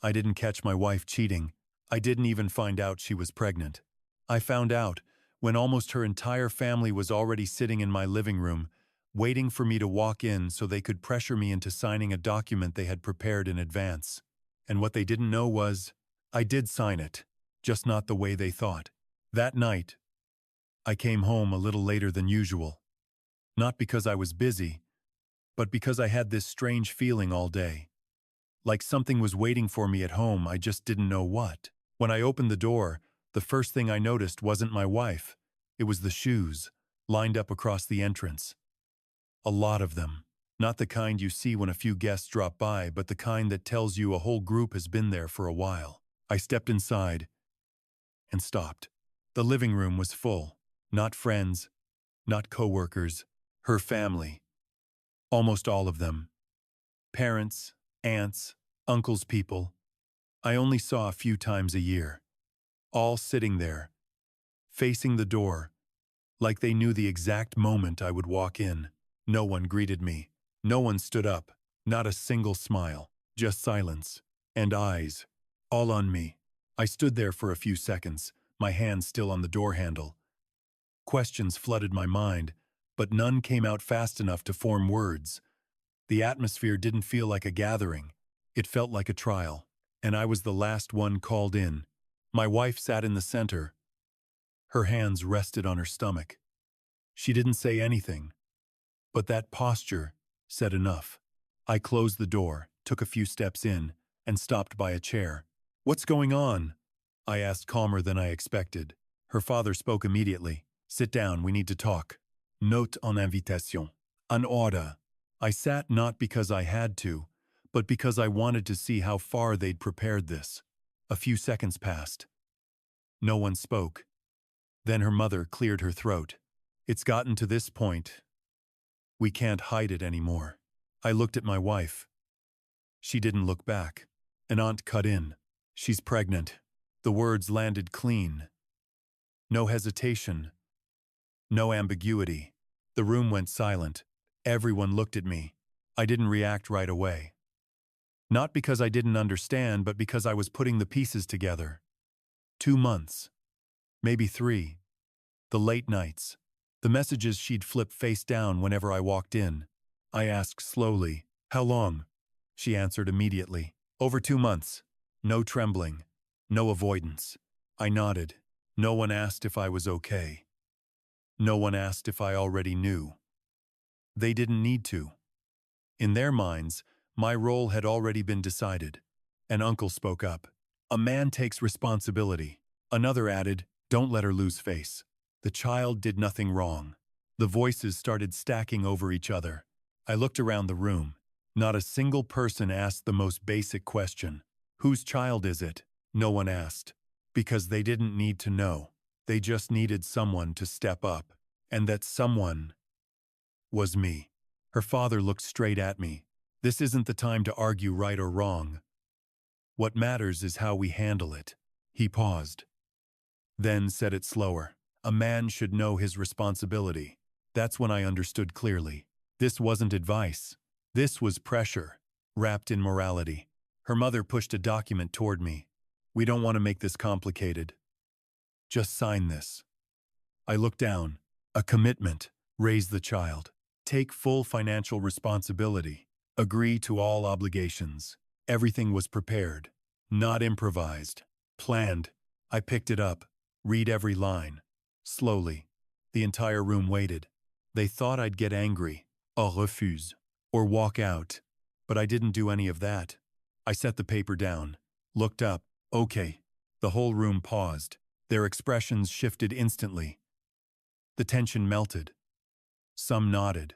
I didn't catch my wife cheating. I didn't even find out she was pregnant. I found out when almost her entire family was already sitting in my living room, waiting for me to walk in so they could pressure me into signing a document they had prepared in advance. And what they didn't know was, I did sign it, just not the way they thought. That night, I came home a little later than usual. Not because I was busy, but because I had this strange feeling all day. Like something was waiting for me at home, I just didn't know what. When I opened the door, the first thing I noticed wasn't my wife. It was the shoes, lined up across the entrance. A lot of them. Not the kind you see when a few guests drop by, but the kind that tells you a whole group has been there for a while. I stepped inside and stopped. The living room was full. Not friends, not coworkers, her family. Almost all of them. Parents, aunts, uncles' people. I only saw a few times a year. All sitting there, facing the door, like they knew the exact moment I would walk in. No one greeted me. No one stood up. Not a single smile. Just silence. And eyes. All on me. I stood there for a few seconds, my hand still on the door handle. Questions flooded my mind, but none came out fast enough to form words. The atmosphere didn't feel like a gathering. It felt like a trial. And I was the last one called in. My wife sat in the center. Her hands rested on her stomach. She didn't say anything. But that posture said enough. I closed the door, took a few steps in, and stopped by a chair. "What's going on?" I asked, calmer than I expected. Her father spoke immediately. "Sit down, we need to talk." Note en invitation. An order. I sat not because I had to, but because I wanted to see how far they'd prepared this. A few seconds passed. No one spoke. Then her mother cleared her throat. "It's gotten to this point. We can't hide it anymore." I looked at my wife. She didn't look back. An aunt cut in. "She's pregnant." The words landed clean. No hesitation. No ambiguity. The room went silent. Everyone looked at me. I didn't react right away. Not because I didn't understand, but because I was putting the pieces together. 2 months. Maybe 3. The late nights. The messages she'd flip face down whenever I walked in. I asked slowly, "How long?" She answered immediately, "Over 2 months." No trembling. No avoidance. I nodded. No one asked if I was okay. No one asked if I already knew. They didn't need to. In their minds, my role had already been decided. An uncle spoke up. "A man takes responsibility." Another added, "Don't let her lose face. The child did nothing wrong." The voices started stacking over each other. I looked around the room. Not a single person asked the most basic question. "Whose child is it?" No one asked. Because they didn't need to know. They just needed someone to step up. And that someone was me. Her father looked straight at me. "This isn't the time to argue right or wrong. What matters is how we handle it." He paused. Then said it slower. "A man should know his responsibility." That's when I understood clearly. This wasn't advice. This was pressure, wrapped in morality. Her mother pushed a document toward me. "We don't want to make this complicated. Just sign this." I looked down. A commitment. Raise the child. Take full financial responsibility. Agree to all obligations. Everything was prepared. Not improvised. Planned. I picked it up. Read every line. Slowly. The entire room waited. They thought I'd get angry, or refuse, or walk out. But I didn't do any of that. I set the paper down. Looked up. "Okay." The whole room paused. Their expressions shifted instantly. The tension melted. Some nodded.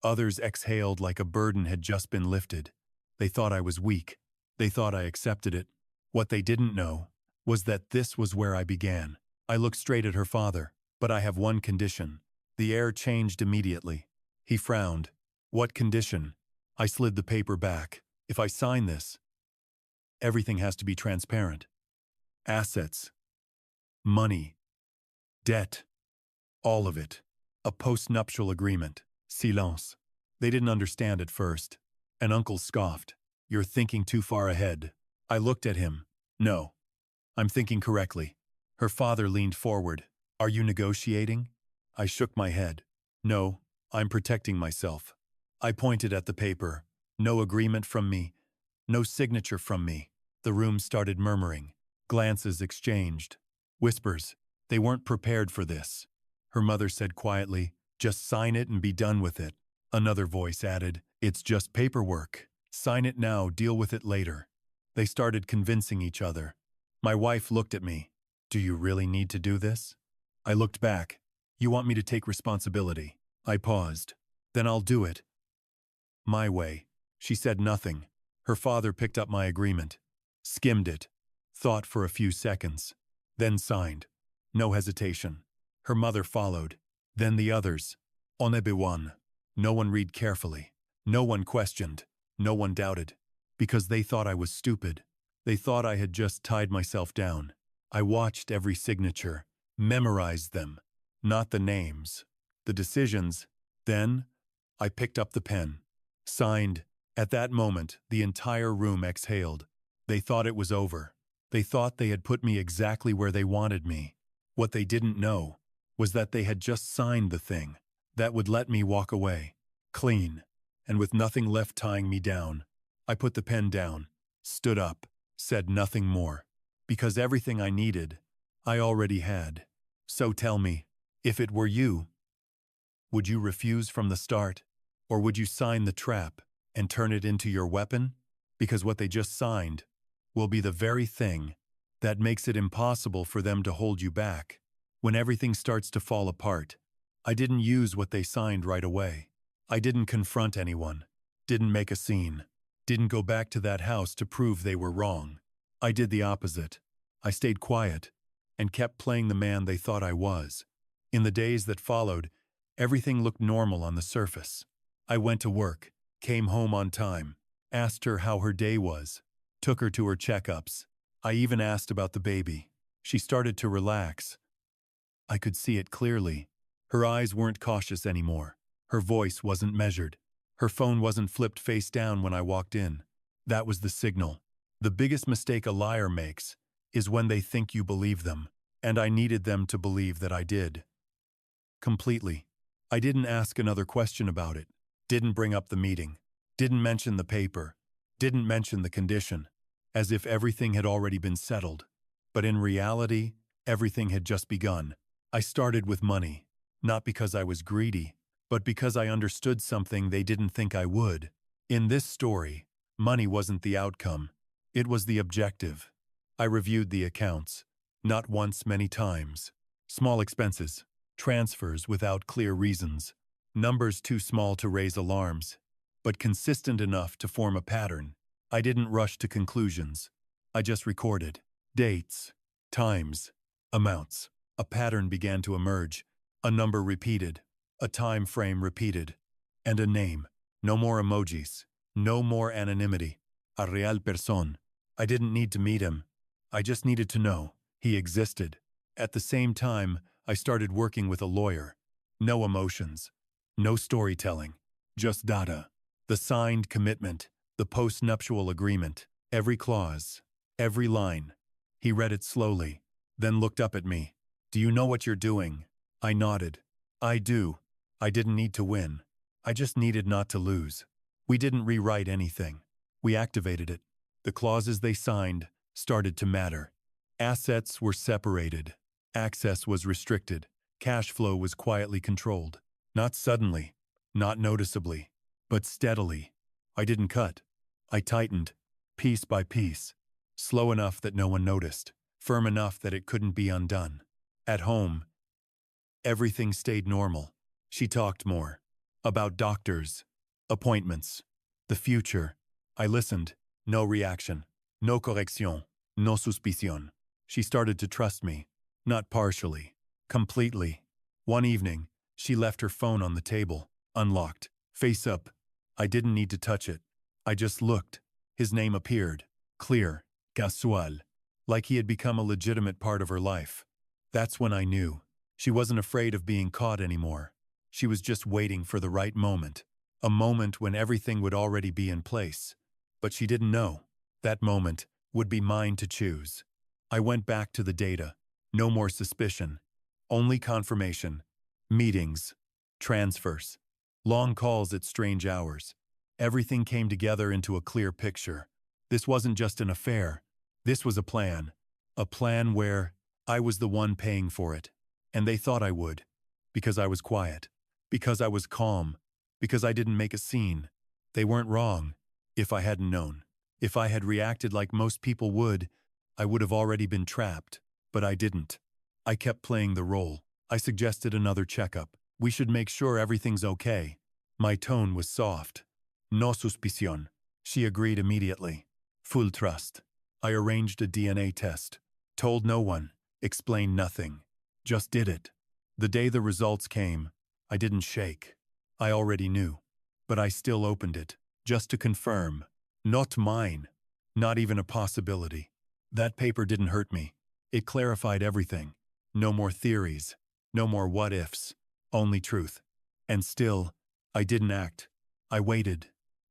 Others exhaled like a burden had just been lifted. They thought I was weak. They thought I accepted it. What they didn't know was that this was where I began. I looked straight at her father. "But I have one condition." The air changed immediately. He frowned. "What condition?" I slid the paper back. "If I sign this, everything has to be transparent. Assets, money, debt, all of it. A post-nuptial agreement." Silence. They didn't understand at first. An uncle scoffed. "You're thinking too far ahead." I looked at him. No, I'm thinking correctly. Her father leaned forward. Are you negotiating? I shook my head. No, I'm protecting myself. I pointed at the paper. No agreement from me. No signature from me. The room started murmuring. Glances exchanged. Whispers. They weren't prepared for this. Her mother said quietly, just sign it and be done with it. Another voice added, it's just paperwork. Sign it now, deal with it later. They started convincing each other. My wife looked at me. Do you really need to do this? I looked back. You want me to take responsibility? I paused. Then I'll do it. My way. She said nothing. Her father picked up my agreement. Skimmed it. Thought for a few seconds. Then signed. No hesitation. Her mother followed. Then the others. On everyone. No one read carefully. No one questioned. No one doubted. Because they thought I was stupid. They thought I had just tied myself down. I watched every signature. Memorized them. Not the names. The decisions. Then, I picked up the pen. Signed. At that moment, the entire room exhaled. They thought it was over. They thought they had put me exactly where they wanted me. What they didn't know was that they had just signed the thing that would let me walk away, clean, and with nothing left tying me down. I put the pen down, stood up, said nothing more, because everything I needed, I already had. So tell me, if it were you, would you refuse from the start, or would you sign the trap and turn it into your weapon? Because what they just signed will be the very thing that makes it impossible for them to hold you back. When everything starts to fall apart, I didn't use what they signed right away. I didn't confront anyone, didn't make a scene, didn't go back to that house to prove they were wrong. I did the opposite. I stayed quiet and kept playing the man they thought I was. In the days that followed, everything looked normal on the surface. I went to work, came home on time, asked her how her day was, took her to her checkups. I even asked about the baby. She started to relax. I could see it clearly. Her eyes weren't cautious anymore. Her voice wasn't measured. Her phone wasn't flipped face down when I walked in. That was the signal. The biggest mistake a liar makes is when they think you believe them, and I needed them to believe that I did. Completely. I didn't ask another question about it, didn't bring up the meeting, didn't mention the paper, didn't mention the condition, as if everything had already been settled. But in reality, everything had just begun. I started with money, not because I was greedy, but because I understood something they didn't think I would. In this story, money wasn't the outcome. It was the objective. I reviewed the accounts, not once, many times. Small expenses, transfers without clear reasons, numbers too small to raise alarms, but consistent enough to form a pattern. I didn't rush to conclusions. I just recorded dates, times, amounts. A pattern began to emerge, a number repeated, a time frame repeated, and a name. No more emojis, no more anonymity. A real person. I didn't need to meet him. I just needed to know he existed. At the same time, I started working with a lawyer. No emotions, no storytelling, just data. The signed commitment, the post-nuptial agreement, every clause, every line. He read it slowly, then looked up at me. Do you know what you're doing? I nodded. I do. I didn't need to win. I just needed not to lose. We didn't rewrite anything. We activated it. The clauses they signed started to matter. Assets were separated. Access was restricted. Cash flow was quietly controlled. Not suddenly, not noticeably, but steadily. I didn't cut. I tightened, piece by piece. Slow enough that no one noticed. Firm enough that it couldn't be undone. At home, everything stayed normal. She talked more. About doctors, appointments, the future. I listened. No reaction. No correction. No suspicion. She started to trust me. Not partially. Completely. One evening, she left her phone on the table, unlocked, face up. I didn't need to touch it. I just looked. His name appeared. Clear. Casual. Like he had become a legitimate part of her life. That's when I knew. She wasn't afraid of being caught anymore. She was just waiting for the right moment. A moment when everything would already be in place. But she didn't know. That moment would be mine to choose. I went back to the data. No more suspicion. Only confirmation. Meetings. Transfers. Long calls at strange hours. Everything came together into a clear picture. This wasn't just an affair. This was a plan. A plan where I was the one paying for it. And they thought I would. Because I was quiet. Because I was calm. Because I didn't make a scene. They weren't wrong. If I hadn't known. If I had reacted like most people would, I would have already been trapped. But I didn't. I kept playing the role. I suggested another checkup. We should make sure everything's okay. My tone was soft. No suspicion. She agreed immediately. Full trust. I arranged a DNA test. Told no one. Explained nothing. Just did it. The day the results came, I didn't shake. I already knew. But I still opened it. Just to confirm. Not mine. Not even a possibility. That paper didn't hurt me. It clarified everything. No more theories. No more what-ifs. Only truth. And still, I didn't act. I waited.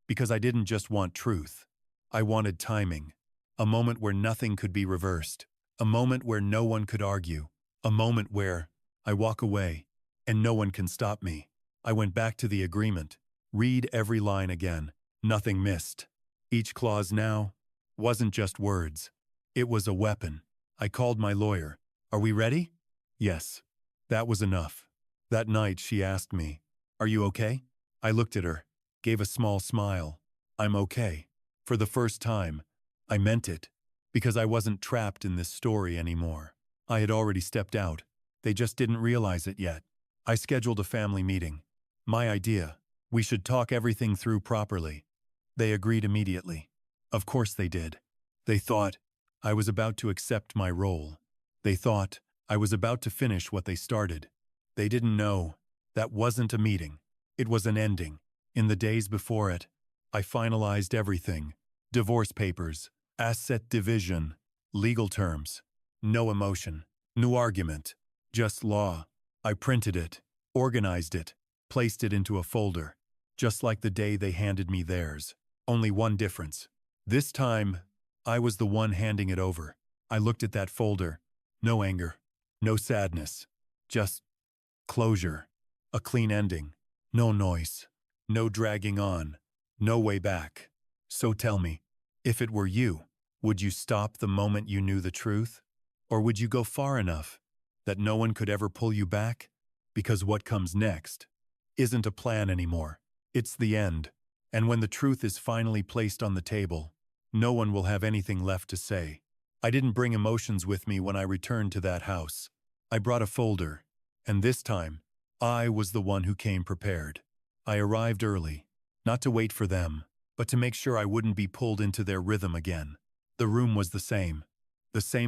Because I didn't just want truth. I wanted timing. A moment where nothing could be reversed. A moment where no one could argue. A moment where I walk away and no one can stop me. I went back to the agreement. Read every line again. Nothing missed. Each clause now wasn't just words. It was a weapon. I called my lawyer. Are we ready? Yes. That was enough. That night she asked me, "Are you okay?" I looked at her, gave a small smile. I'm okay. For the first time, I meant it. Because I wasn't trapped in this story anymore. I had already stepped out. They just didn't realize it yet. I scheduled a family meeting. My idea. We should talk everything through properly. They agreed immediately. Of course they did. They thought I was about to accept my role. They thought I was about to finish what they started. They didn't know that wasn't a meeting. It was an ending. In the days before it, I finalized everything. Divorce papers, asset division, legal terms. No emotion, no argument, just law. I printed it, organized it, placed it into a folder, just like the day they handed me theirs. Only one difference. This time, I was the one handing it over. I looked at that folder. No anger, no sadness, just closure, a clean ending, no noise, no dragging on, no way back. So tell me, if it were you, would you stop the moment you knew the truth? Or would you go far enough that no one could ever pull you back? Because what comes next isn't a plan anymore. It's the end. And when the truth is finally placed on the table, no one will have anything left to say. I didn't bring emotions with me when I returned to that house. I brought a folder, and this time, I was the one who came prepared. I arrived early, not to wait for them, but to make sure I wouldn't be pulled into their rhythm again. The room was the same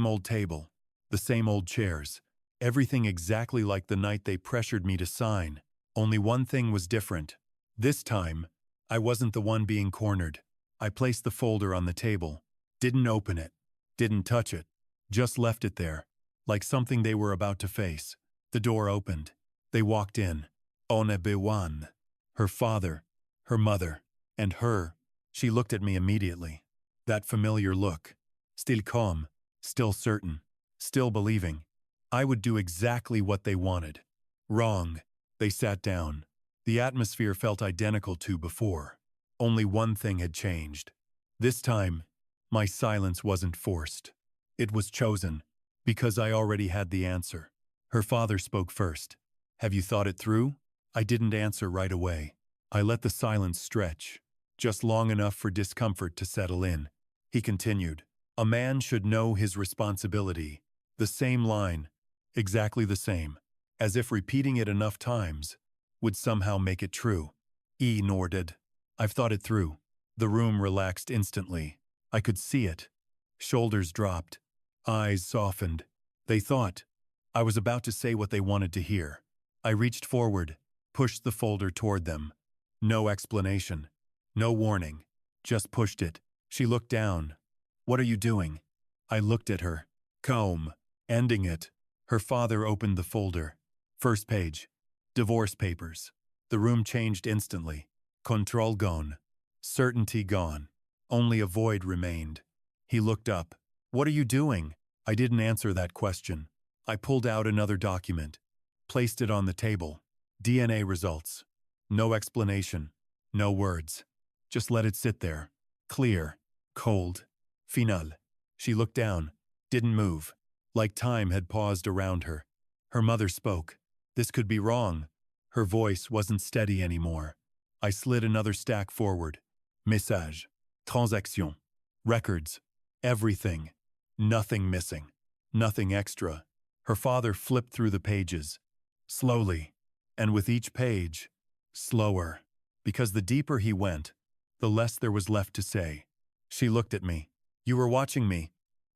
old table, the same old chairs, everything exactly like the night they pressured me to sign. Only one thing was different. This time, I wasn't the one being cornered. I placed the folder on the table, didn't open it, didn't touch it, just left it there, like something they were about to face. The door opened. They walked in. Onebewan. Her father, her mother, and her. She looked at me immediately. That familiar look. Still calm, still certain, still believing. I would do exactly what they wanted. Wrong. They sat down. The atmosphere felt identical to before. Only one thing had changed. This time, my silence wasn't forced. It was chosen, because I already had the answer. Her father spoke first. Have you thought it through? I didn't answer right away. I let the silence stretch, just long enough for discomfort to settle in. He continued, a man should know his responsibility. The same line, exactly the same, as if repeating it enough times would somehow make it true. E nodded. I've thought it through. The room relaxed instantly. I could see it. Shoulders dropped. Eyes softened. They thought I was about to say what they wanted to hear. I reached forward, pushed the folder toward them. No explanation. No warning. Just pushed it. She looked down. What are you doing? I looked at her. Calm. Ending it. Her father opened the folder. First page. Divorce papers. The room changed instantly. Control gone. Certainty gone. Only a void remained. He looked up. What are you doing? I didn't answer that question. I pulled out another document, placed it on the table. DNA results. No explanation. No words. Just let it sit there. Clear. Cold. Final. She looked down. Didn't move. Like time had paused around her. Her mother spoke. This could be wrong. Her voice wasn't steady anymore. I slid another stack forward. Message. Transaction. Records. Everything. Nothing missing. Nothing extra. Her father flipped through the pages. Slowly. And with each page, slower. Because the deeper he went, the less there was left to say. She looked at me. You were watching me.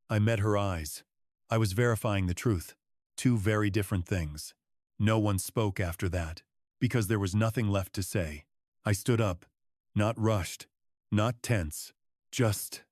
I met her eyes. I was verifying the truth. Two very different things. No one spoke after that, because there was nothing left to say. I stood up. Not rushed. Not tense. Just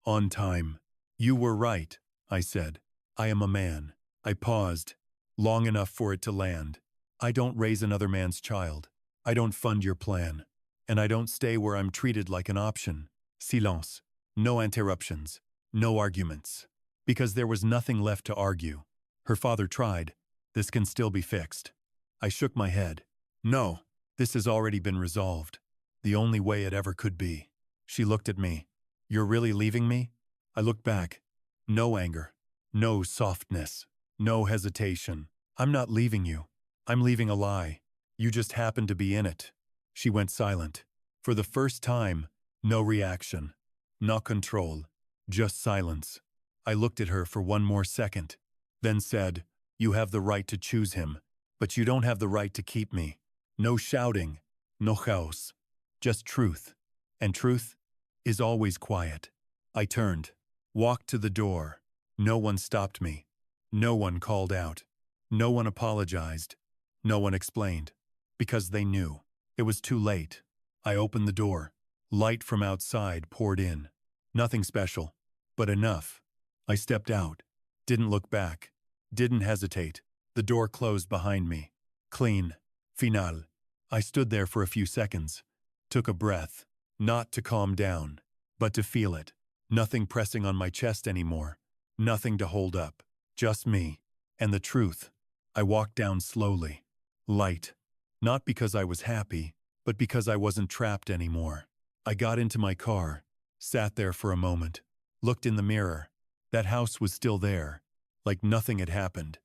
on time. You were right, I said. I am a man. I paused, long enough for it to land. I don't raise another man's child. I don't fund your plan. And I don't stay where I'm treated like an option. Silence. No interruptions. No arguments. Because there was nothing left to argue. Her father tried. This can still be fixed. I shook my head. No, this has already been resolved. The only way it ever could be. She looked at me. You're really leaving me? I looked back. No anger. No softness. No hesitation. I'm not leaving you. I'm leaving a lie. You just happen to be in it. She went silent. For the first time, no reaction. No control. Just silence. I looked at her for one more second, then said, You have the right to choose him, but you don't have the right to keep me. No shouting. No chaos. Just truth. And truth is always quiet. I turned, walked to the door. No one stopped me. No one called out. No one apologized. No one explained. Because they knew. It was too late. I opened the door. Light from outside poured in. Nothing special, but enough. I stepped out. Didn't look back. Didn't hesitate. The door closed behind me. Clean. Final. I stood there for a few seconds. Took a breath. Not to calm down, but to feel it. Nothing pressing on my chest anymore. Nothing to hold up. Just me. And the truth. I walked down slowly. Light. Not because I was happy, but because I wasn't trapped anymore. I got into my car. Sat there for a moment. Looked in the mirror. That house was still there. Like nothing had happened.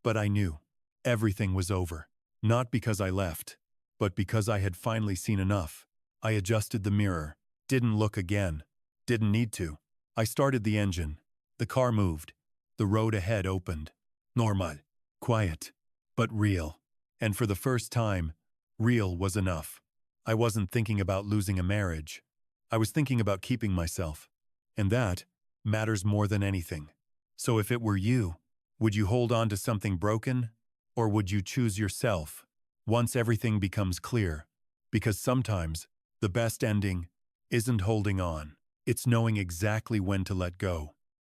But I knew. Everything was over. Not because I left, but because I had finally seen enough. I adjusted the mirror. Didn't look again. Didn't need to. I started the engine. The car moved. The road ahead opened. Normal. Quiet. But real. And for the first time, real was enough. I wasn't thinking about losing a marriage. I was thinking about keeping myself. And that matters more than anything. So if it were you, would you hold on to something broken? Or would you choose yourself once everything becomes clear? Because sometimes the best ending isn't holding on. It's knowing exactly when to let go.